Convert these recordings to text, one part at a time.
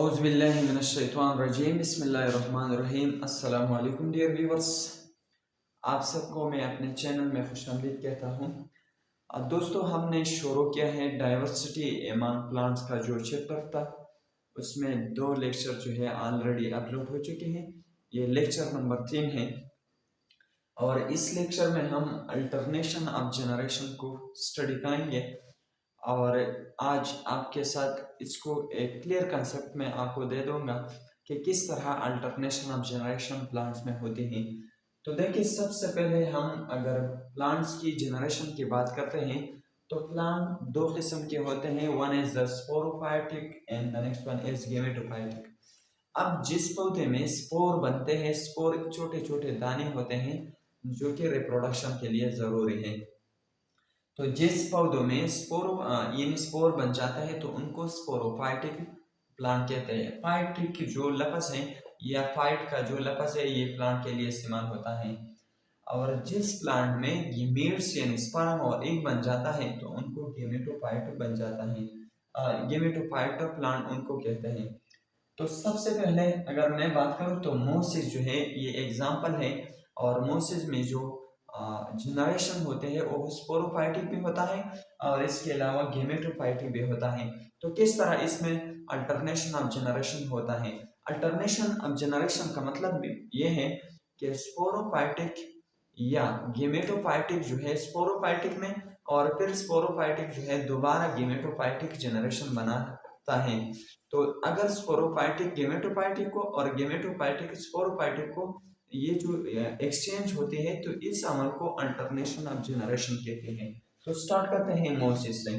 औज़ुबिल्लाहिमिनश्शैतानिर्रजीम बिस्मिल्लाहिर्रहमानिर्रहीम। अस्सलामु अलैकुम डियर व्यूवर्स, आप सबको मैं अपने चैनल में खुशामदीद कहता हूँ। अब दोस्तों, हमने शुरू किया है डाइवर्सिटी एमंग प्लांट्स का जो चैप्टर था, उसमें 2 लेक्चर जो है ऑलरेडी अपलोड हो चुके हैं। ये लेक्चर नंबर 3 है और इस लेक्चर में हम अल्टरनेशन ऑफ जनरेशन को स्टडी करेंगे और आज आपके साथ इसको एक क्लियर कंसेप्ट में आपको दे दूंगा कि किस तरह अल्टरनेशन ऑफ जनरेशन प्लांट्स में होते हैं। तो देखिए, सबसे पहले हम अगर प्लांट्स की जनरेशन की बात करते हैं तो प्लांट 2 किस्म के होते हैं। One is the sporophytic and the next one is gametophytic. अब जिस पौधे में स्पोर बनते हैं, स्पोर छोटे छोटे दाने होते हैं जो कि रिप्रोडक्शन के लिए जरूरी है। तो जिस पौधों में स्पोर बन जाता है तो उनको स्पोरोफाइटिक प्लांट कहते हैं। फाइटिक जो लफ्ज़ है या फाइट का जो लफ्ज़ है, ये प्लांट के लिए इस्तेमाल होता है। और जिस प्लांट में गीमेट्स यानी स्पर्म और एग बन जाता है तो उनको गेमेटोफाइट बन जाता है। गेमेटोफाइट प्लांट उनको कहते हैं। तो सबसे पहले अगर मैं बात करूं तो मोसिस जो है ये एग्जाम्पल है, और मोसिस में जो जनरेशन होते हैं वो स्पोरोफाइटिक भी होता है और इसके अलावा गेमेटोफाइटिक भी होता है। तो किस तरह इसमें अल्टरनेशन ऑफ जनरेशन होता है? अल्टरनेशन ऑफ जनरेशन का मतलब ये है कि स्पोरोफाइटिक या गेमेटोफाइटिक जो है स्पोरोफाइटिक में, और फिर स्पोरोफाइटिक जो है दोबारा गेमेटोफाइटिक जनरेशन बनाता है। तो अगर स्पोरोफाइटिक गेमेटोफाइटिक को और गेमेटोफाइटिक स्पोरोफाइटिक को ये जो एक्सचेंज होती है तो इस अमल को अल्टरनेशन ऑफ जनरेशन कहते हैं। तो स्टार्ट करते हैं मोसिस से।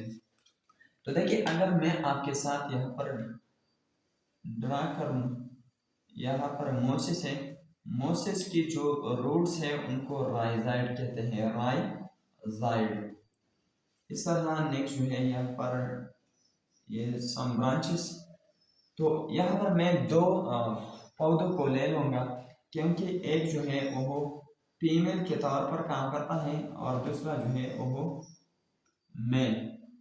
तो देखिए, अगर मैं आपके साथ यहाँ पर ड्रा करूं, यहाँ पर मोसिस है, मोसिस की जो रूट्स है उनको राइजाइड कहते हैं, राइजाइड। इस तरह नेक्स्ट जो है यहाँ पर ये सम ब्रांचेस। तो यहाँ पर मैं 2 पौधों को ले लूंगा क्योंकि एक जो है वो फीमेल के तौर पर काम करता है और दूसरा जो है वो मेल।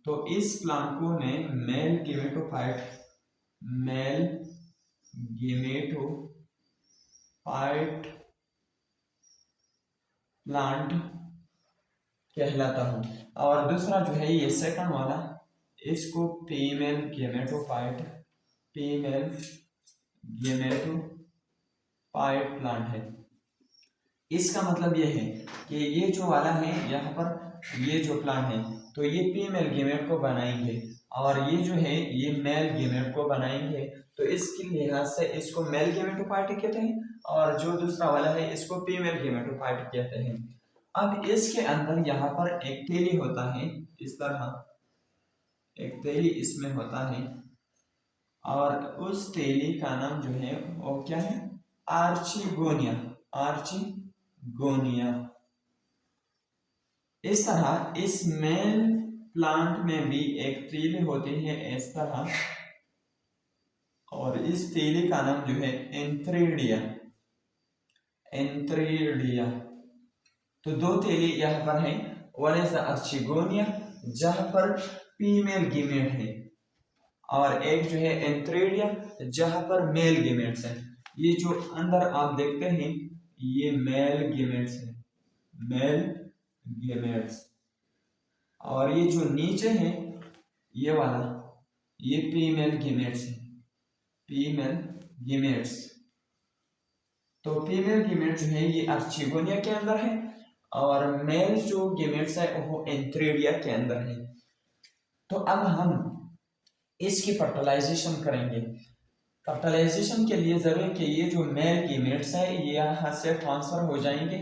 तो इस प्लांट को मैं मेल गेमेटोफाइट प्लांट कहलाता हूँ, और दूसरा जो है ये सेकंड वाला, इसको फीमेल गेमेटोफाइट प्लांट है। इसका मतलब ये है कि ये जो वाला है यहाँ पर ये जो प्लांट है तो ये फीमेल गेमेट को बनाएंगे और ये जो है ये मेल गेमेट को बनाएंगे। तो इसके लिहाज से इसको मेल गेमेटोफाइट कहते हैं और जो दूसरा वाला है इसको फीमेल गेमेटोफाइट कहते हैं। अब इसके अंदर यहाँ पर एक तेली होता है, इस तरह एक तेली इसमें होता है और उस तेली का नाम जो है वो क्या है? आर्चिगोनिया। इस तरह इस मेल प्लांट में भी एक तेली होती है इस तरह, और इस तेली का नाम जो है एंथ्रेडिया। तो 2 तेली यहाँ पर है। वन इज द आर्चिगोनिया जहां पर फीमेल गेमेट है, और एक जो है एंथ्रेडिया जहां पर मेल गेमेट्स है। ये जो अंदर आप देखते हैं ये मेल गेमेट्स, और ये जो नीचे है ये वाला ये फीमेल गेमेट्स। तो फीमेल गेमेट जो है ये आर्चिगोनिया के अंदर है और मेल जो गेमेट्स है वो एंथ्रेडिया के अंदर है। तो अब हम इसकी फर्टिलाइजेशन करेंगे। फर्टिलाइजेशन के लिए जरूरी कि ये जो मेल गेमेट्स है ये यहाँ से ट्रांसफर हो जाएंगे।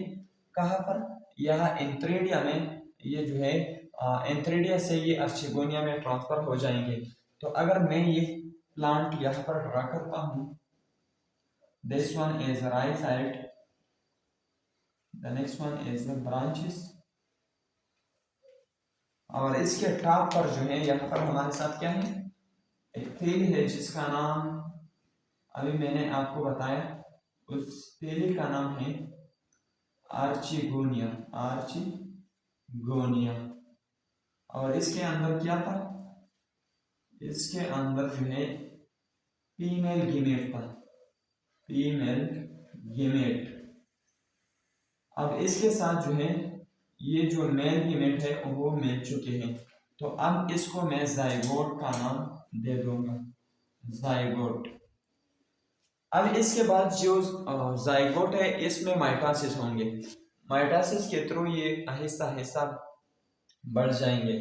कहाँ पर? यहाँ एंथ्रेडिया में, ये जो है एंथ्रेडिया से ये आर्चिगोनिया में ट्रांसफर हो जाएंगे। तो अगर मैं ये प्लांट यहाँ पर ड्रा करता हूँ, this one is rhizoid, the next one is branches, और इसके टॉप पर जो है यहाँ पर हमारे साथ क्या है? एक तेली है जिसका नाम अभी मैंने आपको बताया। उस तेली का नाम है आर्चिगोनिया। और इसके अंदर क्या था? इसके अंदर जो है फीमेल गेमेट पर, फीमेल गेमेट। अब इसके साथ जो है ये जो मेल गेमेट है वो मिल चुके हैं, तो अब इसको मैं जाइगोट का नाम दे दूंगा, जाइगोट। अब इसके बाद जो जाइगोट है इसमें माइटोसिस होंगे, माइटोसिस के थ्रू ये आहिस्ता आहिस्ता बढ़ जाएंगे।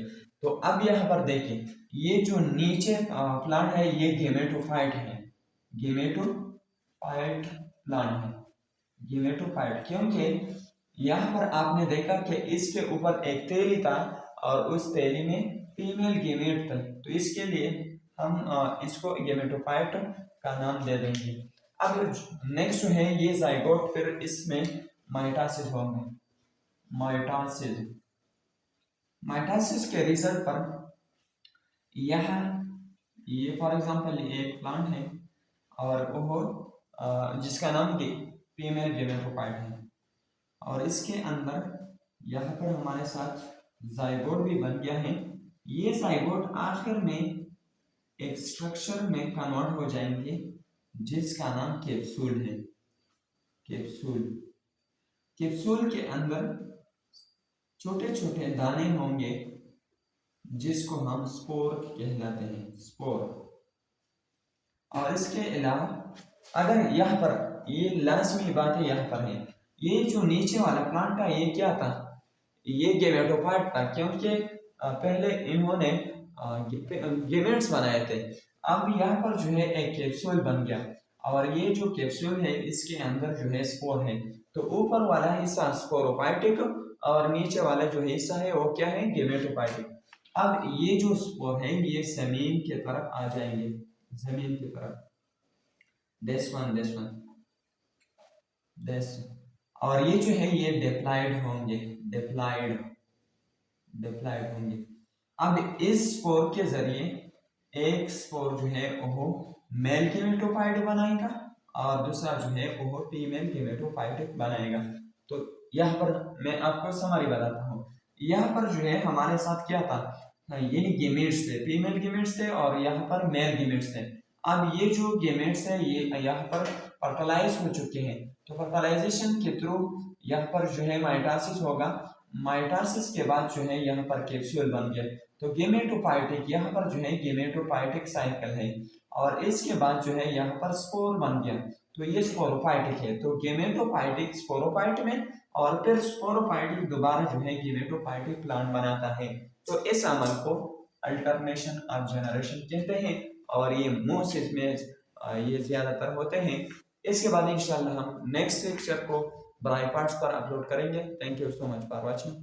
तो अब यहाँ पर देखें, ये जो नीचे प्लांट है ये गेमेटोफाइट है, गेमेटोफाइट प्लांट है, गेमेटोफाइट, क्योंकि यहाँ पर आपने देखा कि इसके ऊपर एक थैली था और उस थैली में फीमेल गेमेट था, तो इसके लिए हम इसको गेमेटोफाइट का नाम दे देंगे। अब नेक्स्ट जो है ये जाइगोट, फिर इसमें माइटोसिस होंगे, माइटोसिस। माइटोसिस के रिजल्ट पर यह ये फॉर एग्जांपल एक प्लांट है और वो जिसका नाम फीमेल गेमेटोफाइट है, और इसके अंदर यहाँ पर हमारे साथ जाइगोट भी बन गया है। ये जाइगोट आखिर में एक स्ट्रक्चर में कन्वर्ट हो जाएंगे जिसका नाम कैप्सूल है, कैप्सूल। कैप्सूल के अंदर छोटे छोटे दाने होंगे जिसको हम स्पोर कहलाते हैं, स्पोर। और इसके अलावा अगर यहाँ पर ये लाजमी बात है, यहाँ पर है ये जो नीचे वाला प्लांट था ये क्या था, ये गेमेटोफाइट था, क्योंकि पहले इन्होंने गेमेट्स बनाए थे। अब यहाँ पर जो है एक कैप्सूल बन गया, और ये जो कैप्सूल है इसके अंदर जो है स्पोर है, तो ऊपर वाला हिस्सा स्पोरोफाइटिक और नीचे वाला जो हिस्सा है वो क्या है, गेमेटोफाइटिक। अब ये जो स्पोर है ये जमीन की तरफ आ जाएंगे, जमीन की तरफ, this one, this one, this, और ये जो है ये डिप्लॉयड होंगे, डिप्लॉयड, डिप्लॉयड होंगे। अब इस स्पोर के जरिए एक स्पोर जो है वो मेल गेमेटोफाइट बनाएगा और दूसरा जो है वो फीमेल गेमेटोफाइट बनाएगा। तो यहाँ पर मैं आपको समरी बताता हूँ, यहाँ पर जो है हमारे साथ क्या था, यानी गेमेट्स थे, फीमेल गेमेट्स थे और यहाँ पर मेल गेमेट्स थे। अब ये जो गेमेट्स है ये यहाँ पर फर्टिलाइज हो चुके हैं, तो फर्टिलाइजेशन के थ्रू यहाँ पर जो है माइटोसिस होगा, माइटोसिस के बाद जो है यहाँ पर कैप्सूल बन गया, तो गेमेटोफाइटिक यहाँ पर जो है गेमेटोफाइटिक साइकिल है, और इसके बाद जो है यहाँ पर स्पोर बन गया, तो ये स्पोरोफाइटिक है। तो गेमेटोफाइटिक स्पोरोफाइट में और फिर स्पोरोफाइटिक दोबारा जो है गेमेटोफाइटिक प्लांट बनाता है। तो इस अमल को अल्टरनेशन ऑफ जनरेशन कहते हैं, और ये मोस्ट इसमें ये ज्यादातर होते हैं। इसके बाद इंशाल्लाह हम नेक्स्ट लेक्चर को बाय पार्ट्स पर अपलोड करेंगे। Thank you so much for watching.